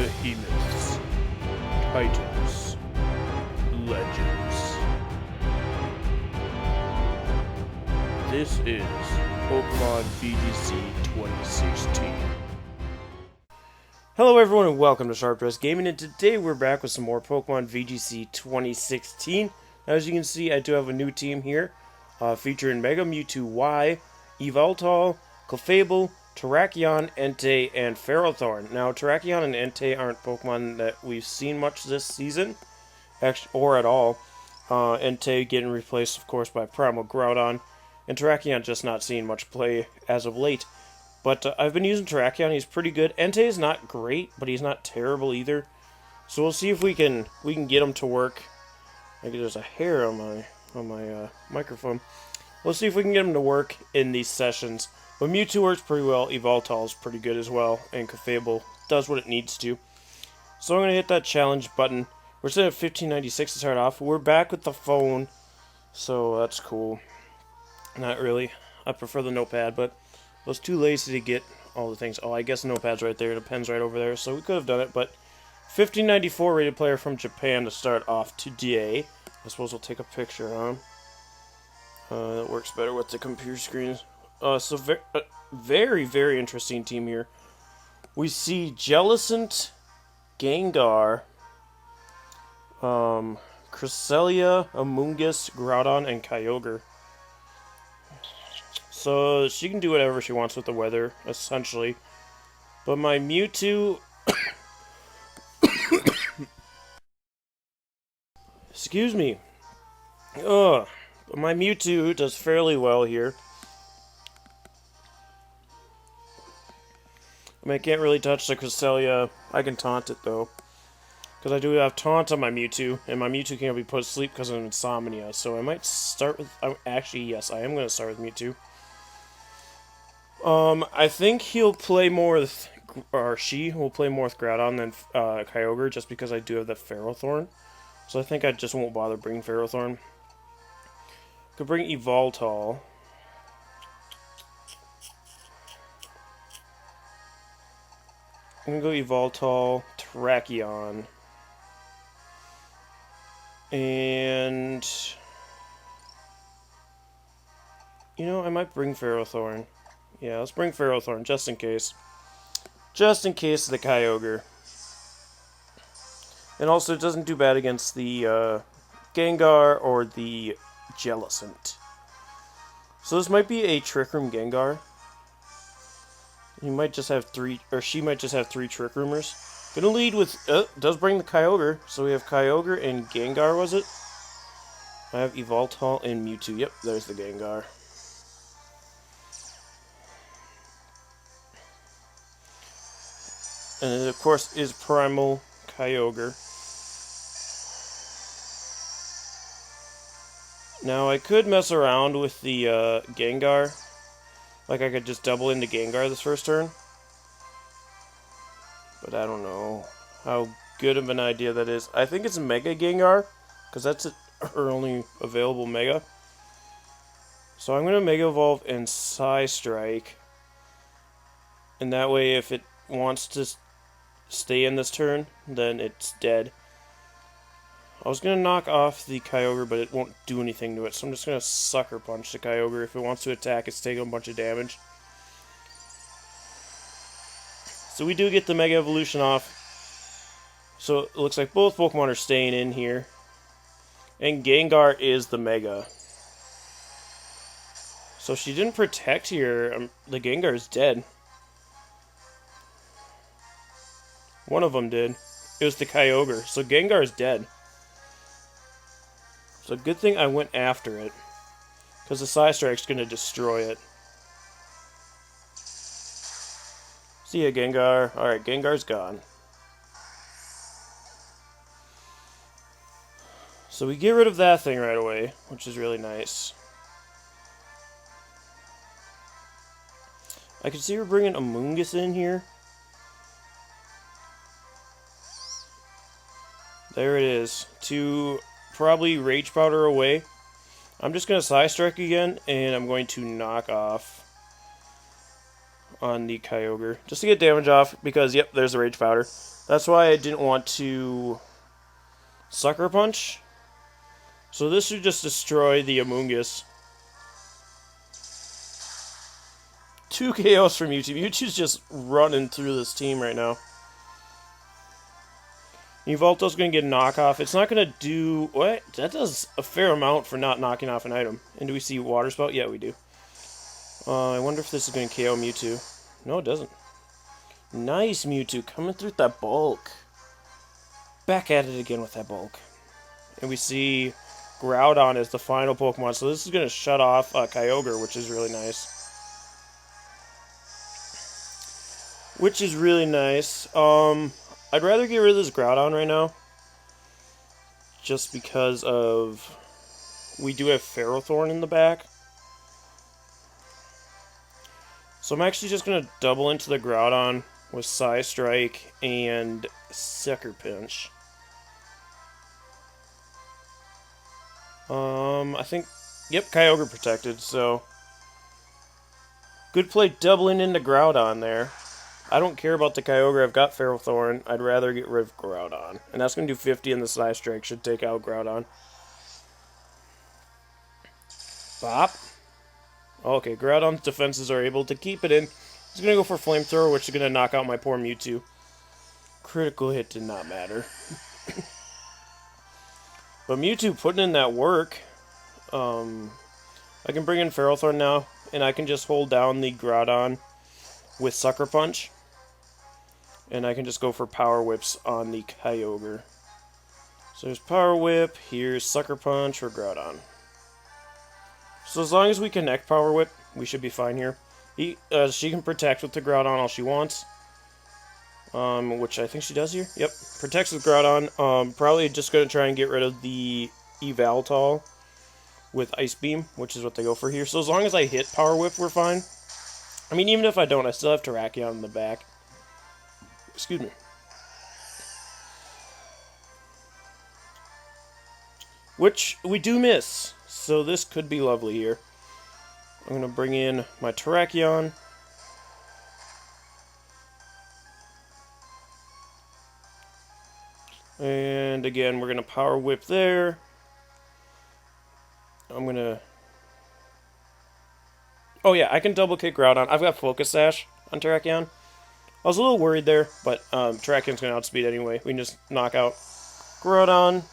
Behemoths, Titans, Legends. This is Pokemon VGC 2016. Hello everyone and welcome to Sharp Dress Gaming, and today we're back with some more Pokemon VGC 2016. As you can see, I do have a new team here, featuring Mega Mewtwo Y, Yveltal, Clefable, Terrakion, Entei, and Ferrothorn. Now, Terrakion and Entei aren't Pokemon that we've seen much this season, or at all. Entei getting replaced, of course, by Primal Groudon, and Terrakion just not seeing much play as of late. But I've been using Terrakion. He's pretty good. Entei is not great, but he's not terrible either. So we'll see if we can get him to work. I think there's a hair on my microphone. We'll see if we can get him to work in these sessions. But Mewtwo works pretty well. Yveltal is pretty good as well, and Clefable does what it needs to. So I'm gonna hit that challenge button. We're set at 1596 to start off. We're back with the phone, so that's cool. Not really. I prefer the notepad, but I was too lazy to get all the things. Oh, I guess the notepad's right there. The pen's right over there, so we could have done it. But 1594 rated player from Japan to start off today. I suppose we'll take a picture, huh? That works better with the computer screens. So very, very interesting team here. We see Jellicent, Gengar, Cresselia, Amoonguss, Groudon, and Kyogre. So she can do whatever she wants with the weather, essentially. But my Mewtwo... Excuse me. Ugh. But my Mewtwo does fairly well here. I mean, I can't really touch the Cresselia. I can taunt it, though. Because I do have taunt on my Mewtwo, and my Mewtwo can't be put to sleep because of insomnia. So I might start with... Actually, yes, I am going to start with Mewtwo. I think he'll play more with... Or she will play more with Groudon than Kyogre, just because I do have the Ferrothorn. So I think I just won't bother bringing Ferrothorn. Could bring Yveltal. I'm gonna go Yveltal, Terrakion, and you know, I might bring Ferrothorn. Yeah, let's bring Ferrothorn just in case. Just in case of the Kyogre. And also, it doesn't do bad against the Gengar or the Jellicent. So this might be a Trick Room Gengar. He might just have three, or she might just have 3 Trick Roomers. Gonna lead with, does bring the Kyogre. So we have Kyogre and Gengar, was it? I have Yveltal and Mewtwo. Yep, there's the Gengar. And it, of course, is Primal Kyogre. Now, I could mess around with the Gengar. Like, I could just double into Gengar this first turn. But I don't know how good of an idea that is. I think it's Mega Gengar, because that's her only available Mega. So I'm going to Mega Evolve and Psy Strike. And that way, if it wants to stay in this turn, then it's dead. I was going to knock off the Kyogre, but it won't do anything to it, so I'm just going to Sucker Punch the Kyogre. If it wants to attack, it's taking a bunch of damage. So we do get the Mega Evolution off. So it looks like both Pokemon are staying in here. And Gengar is the Mega. So she didn't protect here. The Gengar is dead. One of them did. It was the Kyogre. So Gengar is dead. So good thing I went after it, because the Psy Strike's going to destroy it. See ya, Gengar. Alright, Gengar's gone. So we get rid of that thing right away, which is really nice. I can see we're bringing Amoonguss in here. There it is. To probably Rage Powder away. I'm just going to Psy Strike again, and I'm going to knock off on the Kyogre, just to get damage off, because, yep, there's the Rage Powder. That's why I didn't want to Sucker Punch. So this should just destroy the Amoonguss. 2 KOs from Mewtwo. Mewtwo's just running through this team right now. Yveltal's going to get a knockoff. It's not going to do... What? That does a fair amount for not knocking off an item. And do we see Water Spout? Yeah, we do. I wonder if this is going to KO Mewtwo. No, it doesn't. Nice, Mewtwo. Coming through with that bulk. Back at it again with that bulk. And we see Groudon as the final Pokemon. So this is going to shut off Kyogre, which is really nice. I'd rather get rid of this Groudon right now. Just because of... We do have Ferrothorn in the back. So I'm actually just going to double into the Groudon with Psy Strike and Sucker Punch. I think... Yep, Kyogre protected, so... Good play doubling into Groudon there. I don't care about the Kyogre. I've got Ferrothorn. I'd rather get rid of Groudon. And that's going to do 50, and the Psy Strike should take out Groudon. Bop. Okay, Groudon's defenses are able to keep it in. He's going to go for Flamethrower, which is going to knock out my poor Mewtwo. Critical hit did not matter. But Mewtwo putting in that work. I can bring in Ferrothorn now, and I can just hold down the Groudon with Sucker Punch. And I can just go for Power Whips on the Kyogre. So there's Power Whip, here's Sucker Punch for Groudon. So as long as we connect Power Whip, we should be fine here. She can protect with the Groudon all she wants. Which I think she does here. Yep, protects with Groudon. Probably just going to try and get rid of the Yveltal with Ice Beam, which is what they go for here. So as long as I hit Power Whip, we're fine. I mean, even if I don't, I still have Terrakion in the back. Excuse me. Which we do miss. So this could be lovely here. I'm going to bring in my Terrakion. And again, we're going to Power Whip there. I'm going to... Oh yeah, I can double kick Groudon. I've got Focus Sash on Terrakion. I was a little worried there, but Terrakion's going to outspeed anyway. We can just knock out Groudon.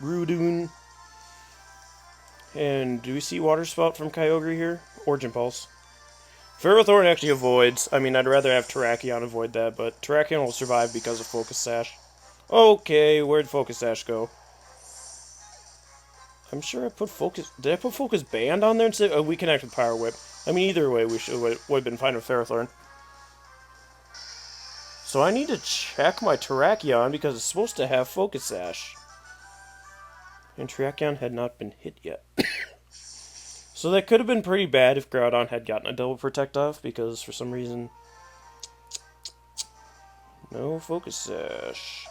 Groudon. And do we see Water Spout from Kyogre here? Origin Pulse. Ferrothorn actually avoids. I mean, I'd rather have Terrakion avoid that, but Terrakion will survive because of Focus Sash. Okay, where'd Focus Sash go? I'm sure I put Focus... Did I put Focus Band on there and say... Oh, we connect with Power Whip. I mean, either way, we would have been fine with Ferrothorn. So I need to check my Terrakion because it's supposed to have Focus Sash. And Terrakion had not been hit yet. So that could have been pretty bad if Groudon had gotten a double protect off, because for some reason... No Focus Sash.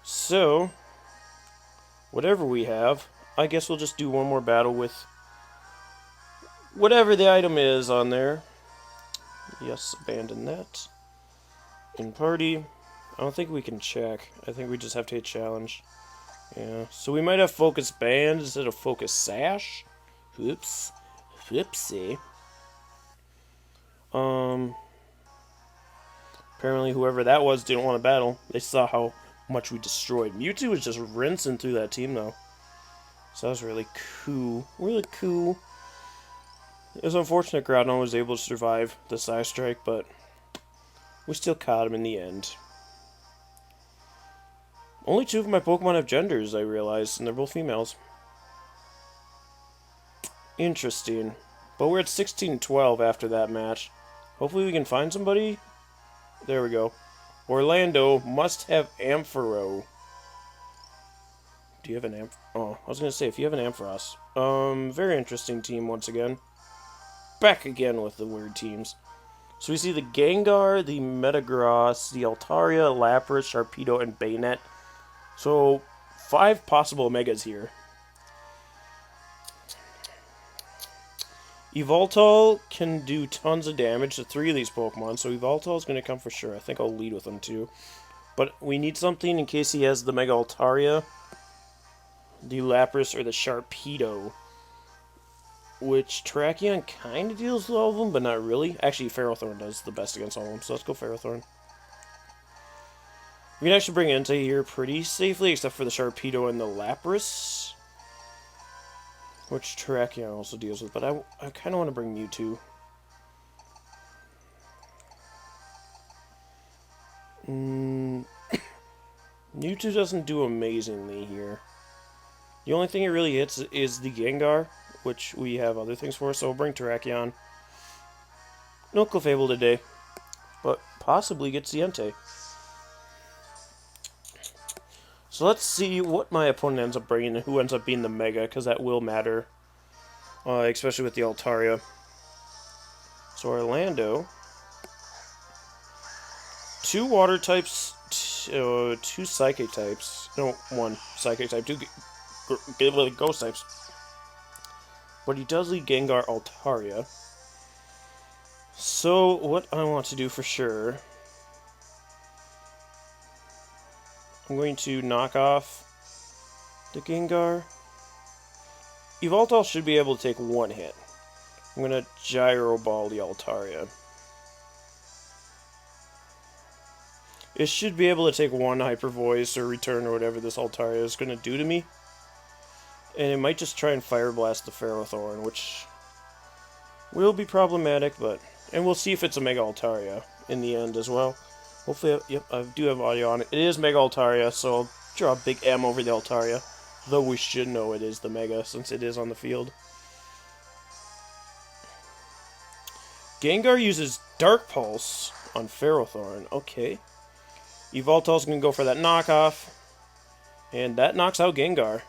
So, whatever we have, I guess we'll just do one more battle with whatever the item is on there. Yes, abandon that. In party. I don't think we can check. I think we just have to hit challenge. Yeah, so we might have Focus Band instead of Focus Sash. Whoops. Whoopsie. Apparently whoever that was didn't want to battle. They saw how much we destroyed. Mewtwo was just rinsing through that team, though. So that was really cool. Really cool. It was unfortunate Groudon was able to survive the Psy Strike, but we still caught him in the end. Only 2 of my Pokemon have genders, I realized, and they're both females. Interesting. But we're at 16-12 after that match. Hopefully we can find somebody. There we go. Orlando must have Ampharos. Do you have an Ampharos? Oh, I was going to say, if you have an Ampharos. Very interesting team once again. Back again with the weird teams. So we see the Gengar, the Metagross, the Altaria, Lapras, Sharpedo, and Bayonet. So, 5 possible Omegas here. Yveltal can do tons of damage to 3 of these Pokemon, so Yveltal is going to come for sure. I think I'll lead with him too. But we need something in case he has the Mega Altaria, the Lapras, or the Sharpedo. Which Terrakion kind of deals with all of them, but not really. Actually, Ferrothorn does the best against all of them, so let's go Ferrothorn. We can actually bring Entei here pretty safely, except for the Sharpedo and the Lapras. Which Terrakion also deals with, but I kind of want to bring Mewtwo. Mewtwo doesn't do amazingly here. The only thing it really hits is the Gengar, which we have other things for, so we'll bring Terrakion. No Clefable today, but possibly gets the Entei. So let's see what my opponent ends up bringing and who ends up being the Mega, because that will matter, especially with the Altaria. So Orlando, 2 Water types, 2 Psychic types. No, 1 Psychic type, 2 Ghost types. But he does lead Gengar Altaria. So what I want to do for sure, I'm going to knock off the Gengar. Yveltal should be able to take 1 hit. I'm going to Gyro Ball the Altaria. It should be able to take 1 Hyper Voice or Return or whatever this Altaria is going to do to me. And it might just try and Fire Blast the Ferrothorn, which will be problematic, but... And we'll see if it's a Mega Altaria in the end as well. Hopefully, yep, I do have audio on it. It is Mega Altaria, so I'll draw a big M over the Altaria. Though we should know it is the Mega, since it is on the field. Gengar uses Dark Pulse on Ferrothorn. Okay. Yveltal's going to go for that knockoff. And that knocks out Gengar.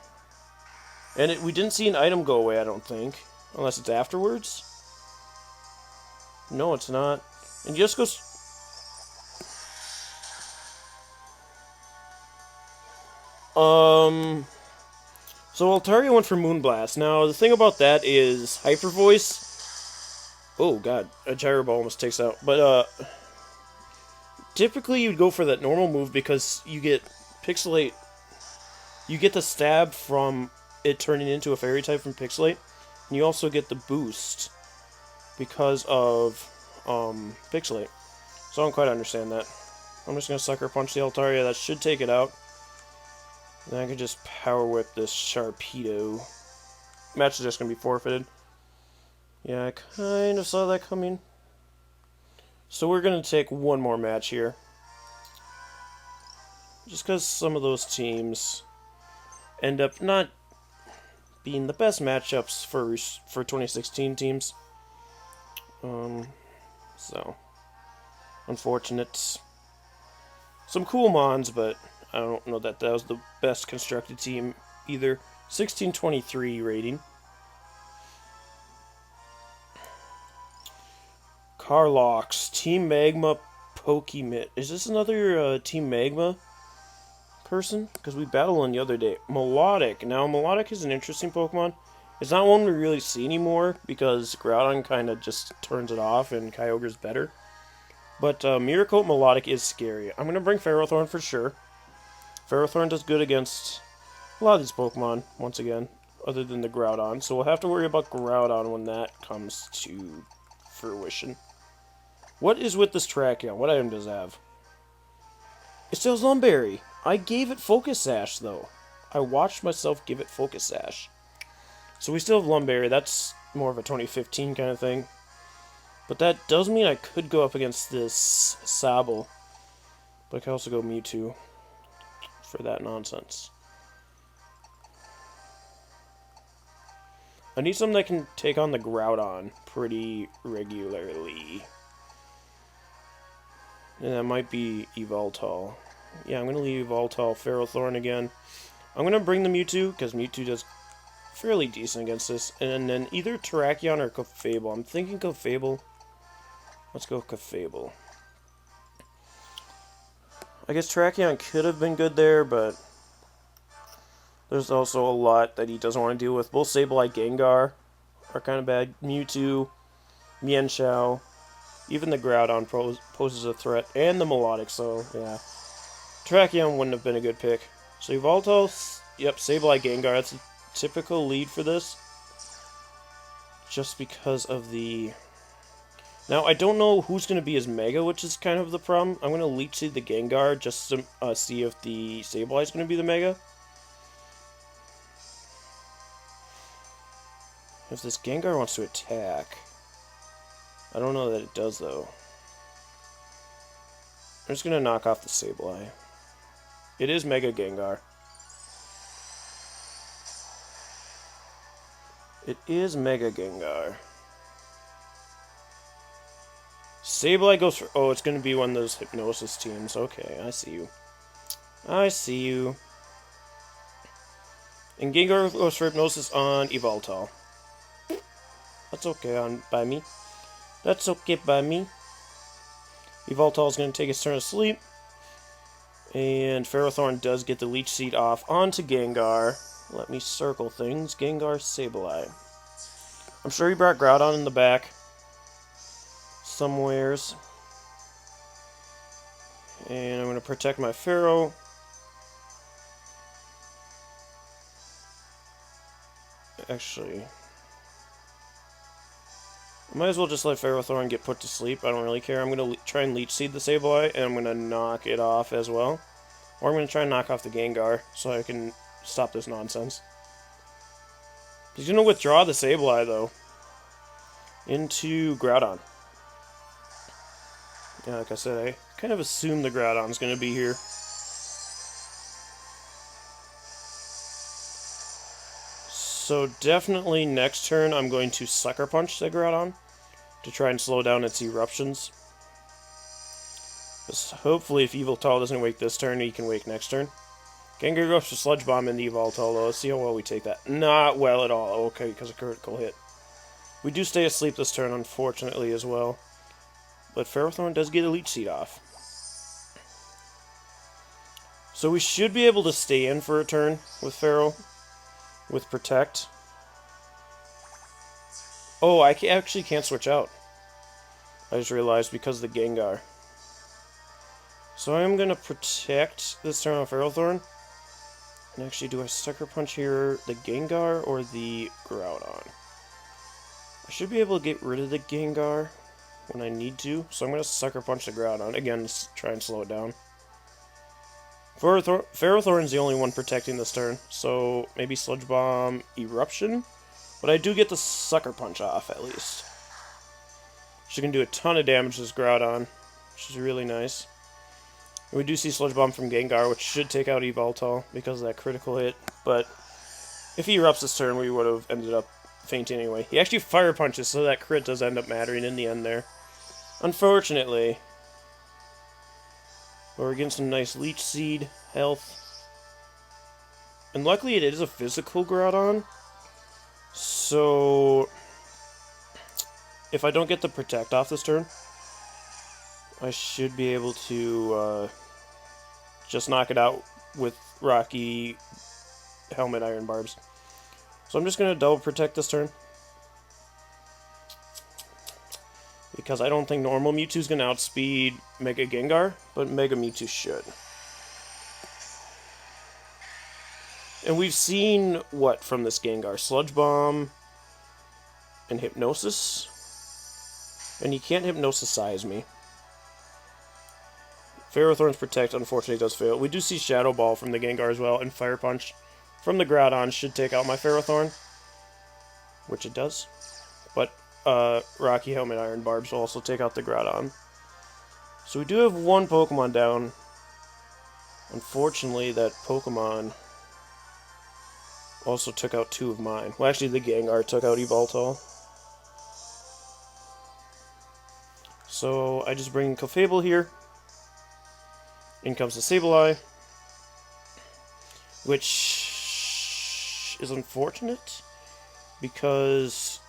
And we didn't see an item go away, I don't think. Unless it's afterwards. No, it's not. And just goes... So Altaria went for Moonblast. Now, the thing about that is Hyper Voice... Oh, God. A Gyro Ball almost takes out. But, typically you'd go for that normal move because you get Pixelate... You get the stab from it turning into a Fairy type from Pixelate. And you also get the boost because of, Pixelate. So I don't quite understand that. I'm just going to Sucker Punch the Altaria. That should take it out. Then I can just Power Whip this Sharpedo. Match is just going to be forfeited. Yeah, I kind of saw that coming. So we're going to take 1 more match here. Just because some of those teams end up not being the best matchups for 2016 teams. So, unfortunate. Some cool mons, but I don't know that that was the best constructed team either. 1623 rating. Carlox, Team Magma, Pokemon. Is this another Team Magma person? Because we battled one the other day. Melodic. Now, Melodic is an interesting Pokemon. It's not one we really see anymore because Groudon kind of just turns it off and Kyogre's better. But Miracle Melodic is scary. I'm going to bring Ferrothorn for sure. Ferrothorn does good against a lot of these Pokemon, once again, other than the Groudon. So we'll have to worry about Groudon when that comes to fruition. What is with this Terrakion? What item does it have? It still has Lumberry. I gave it Focus Sash, though. I watched myself give it Focus Sash. So we still have Lumberry. That's more of a 2015 kind of thing. But that does mean I could go up against this Sabel. But I could also go Mewtwo for that nonsense. I need something that can take on the Groudon pretty regularly. And that might be Yveltal. Yeah, I'm going to leave Yveltal, Ferrothorn again. I'm going to bring the Mewtwo, because Mewtwo does fairly decent against this. And then either Terrakion or Clefable. I'm thinking Clefable. Let's go Clefable. I guess Terrakion could have been good there, but there's also a lot that he doesn't want to deal with. Both Sableye, Gengar are kind of bad. Mewtwo, Mienshao, even the Groudon poses a threat, and the Melodic, so yeah. Terrakion wouldn't have been a good pick. So Yveltal, yep, Sableye Gengar, that's a typical lead for this. Just because of the... Now, I don't know who's going to be his Mega, which is kind of the problem. I'm going to Leech Seed the Gengar just to see if the Sableye is going to be the Mega. If this Gengar wants to attack... I don't know that it does, though. I'm just going to knock off the Sableye. It is Mega Gengar. It is Mega Gengar. Sableye goes for... Oh, it's going to be one of those Hypnosis teams. Okay, I see you. I see you. And Gengar goes for Hypnosis on Yveltal. That's okay by me. That's okay by me. Yveltal is going to take his turn to sleep. And Ferrothorn does get the Leech Seed off onto Gengar. Let me circle things. Gengar, Sableye. I'm sure he brought Groudon in the back. Somewheres. And I'm going to protect my Pharaoh. Actually, I might as well just let Ferrothorn get put to sleep. I don't really care. I'm going to try and Leech Seed the Sableye, and I'm going to knock it off as well. Or I'm going to try and knock off the Gengar, so I can stop this nonsense. He's going to withdraw the Sableye, though, into Groudon. Yeah, like I said, I kind of assume the Groudon's going to be here. So definitely next turn I'm going to Sucker Punch the Groudon to try and slow down its eruptions. Hopefully if Yveltal doesn't wake this turn, he can wake next turn. Gengar goes for Sludge Bomb into Yveltal though. Let's see how well we take that. Not well at all. Okay, because of critical hit. We do stay asleep this turn, unfortunately, as well. But Ferrothorn does get a Leech Seed off. So we should be able to stay in for a turn with Ferro. With Protect. Oh, I actually can't switch out. I just realized because of the Gengar. So I'm going to Protect this turn on Ferrothorn. And actually, do I Sucker Punch here the Gengar or the Groudon? I should be able to get rid of the Gengar when I need to. So I'm going to Sucker Punch the Groudon. Again, try and slow it down. Ferrothorn's the only one protecting this turn, so maybe Sludge Bomb, Eruption, but I do get the Sucker Punch off, at least. She can do a ton of damage to this Groudon, which is really nice. And we do see Sludge Bomb from Gengar, which should take out Yveltal because of that critical hit, but if he erupts this turn, we would have ended up fainting anyway. He actually Fire Punches, so that crit does end up mattering in the end there. Unfortunately. But we're getting some nice Leech Seed health. And luckily it is a physical Groudon. So if I don't get the Protect off this turn, I should be able to just knock it out with Rocky Helmet Iron Barbs. So I'm just going to double Protect this turn. Because I don't think normal Mewtwo's going to outspeed Mega Gengar, but Mega Mewtwo should. And we've seen, what, from this Gengar? Sludge Bomb and Hypnosis? And you can't Hypnosis-size me. Ferrothorn's Protect, unfortunately, does fail. We do see Shadow Ball from the Gengar as well, and Fire Punch from the Groudon should take out my Ferrothorn. Which it does. But Rocky Helmet Iron Barbs will also take out the Groudon. So we do have one Pokemon down. Unfortunately, that Pokemon also took out two of mine. Well, actually, the Gengar took out Yveltal. So I just bring Clefable here. In comes the Sableye. Which is unfortunate. Because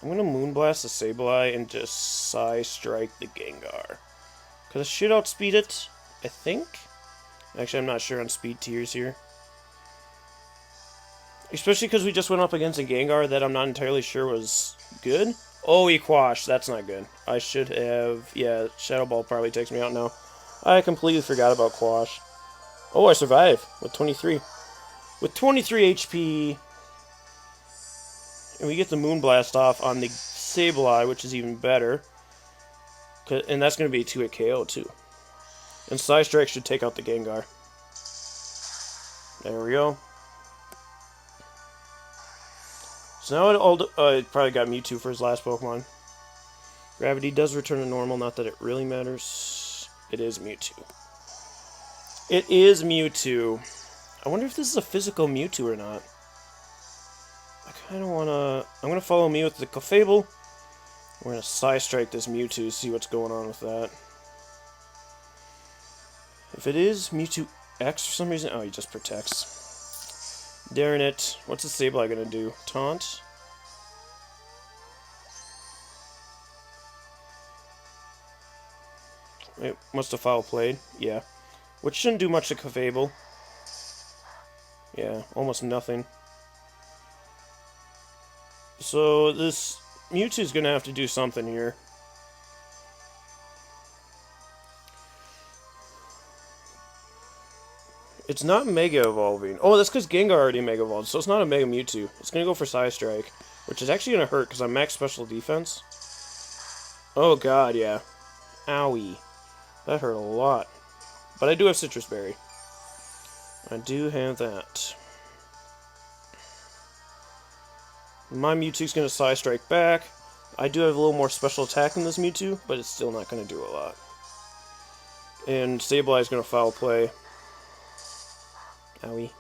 I'm going to Moonblast the Sableye and just Psy Strike the Gengar. Because I should outspeed it, I think. Actually, I'm not sure on speed tiers here. Especially because we just went up against a Gengar that I'm not entirely sure was good. Oh, he quashed. That's not good. I should have... Yeah, Shadow Ball probably takes me out now. I completely forgot about Quash. Oh, I survived with 23. With 23 HP... And we get the Moonblast off on the Sableye, which is even better. And that's going to be a 2-hit KO, too. And Psystrike should take out the Gengar. There we go. So now it probably got Mewtwo for his last Pokemon. Gravity does return to normal, not that it really matters. It is Mewtwo. It is Mewtwo. I wonder if this is a physical Mewtwo or not. I kind of want to... I'm going to follow me with the Clefable. We're going to Psystrike this Mewtwo, see what's going on with that. If it is Mewtwo X for some reason... Oh, he just protects. Darn it. What's the Sableye going to do? Taunt? It must have foul played. Yeah. Which shouldn't do much to Clefable. Yeah, almost nothing. So this Mewtwo's gonna have to do something here. It's not Mega Evolving. Oh, that's because Gengar already Mega Evolved, so it's not a Mega Mewtwo. It's gonna go for Psystrike, which is actually gonna hurt because I'm max special defense. Oh god, yeah. Owie. That hurt a lot. But I do have Citrus Berry. I do have that. My Mewtwo's going to Psystrike back. I do have a little more special attack than this Mewtwo, but it's still not going to do a lot. And Sableye is going to foul play. Owie.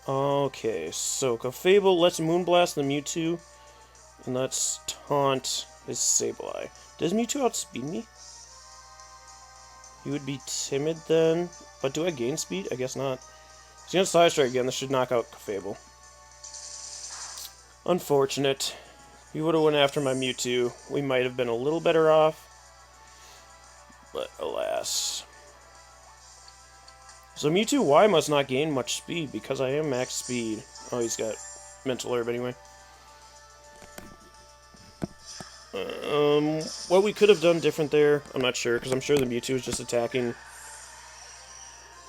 Okay, so Clefable, let's Moonblast the Mewtwo. And let's taunt his Sableye. Does Mewtwo outspeed me? He would be timid then. But do I gain speed? I guess not. He's going to Psystrike again. This should knock out Clefable. Unfortunate. If he would have went after my Mewtwo, we might have been a little better off. But alas. So Mewtwo Y must not gain much speed because I am max speed. Oh, he's got Mental Herb anyway. What we could have done different there, I'm not sure, because I'm sure the Mewtwo was just attacking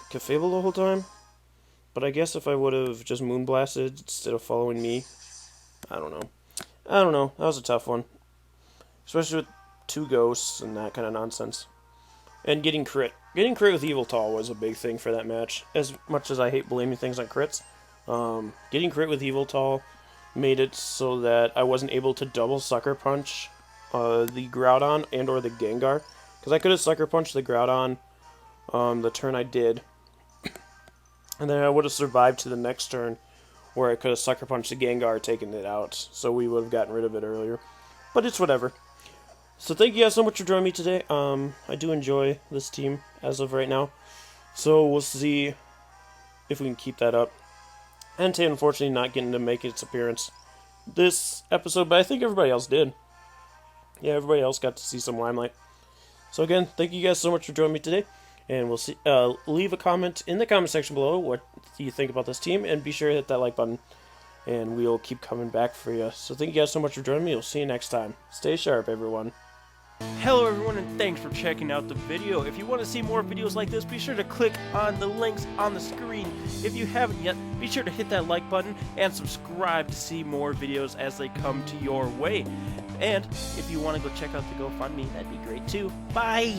Clefable the whole time. But I guess if I would have just Moonblasted instead of following me, I don't know. I don't know. That was a tough one. Especially with 2 ghosts and that kind of nonsense. And getting crit. Getting crit with Yveltal was a big thing for that match. As much as I hate blaming things on crits, getting crit with Yveltal made it so that I wasn't able to double Sucker Punch the Groudon and or the Gengar. Because I could have Sucker Punched the Groudon the turn I did. And then I would have survived to the next turn where I could have Sucker Punched the Gengar, taken it out. So we would have gotten rid of it earlier. But it's whatever. So thank you guys so much for joining me today. I do enjoy this team as of right now. So we'll see if we can keep that up. Entei, unfortunately, not getting to make its appearance this episode, but I think everybody else did. Yeah, everybody else got to see some limelight. So again, thank you guys so much for joining me today. And we'll see. Leave a comment in the comment section below what you think about this team, and be sure to hit that like button. And we'll keep coming back for you. So thank you guys so much for joining me. We'll see you next time. Stay sharp, everyone. Hello everyone, and thanks for checking out the video. If you want to see more videos like this, be sure to click on the links on the screen. If you haven't yet, be sure to hit that like button and subscribe to see more videos as they come to your way. And if you want to go check out the GoFundMe, that'd be great too. Bye!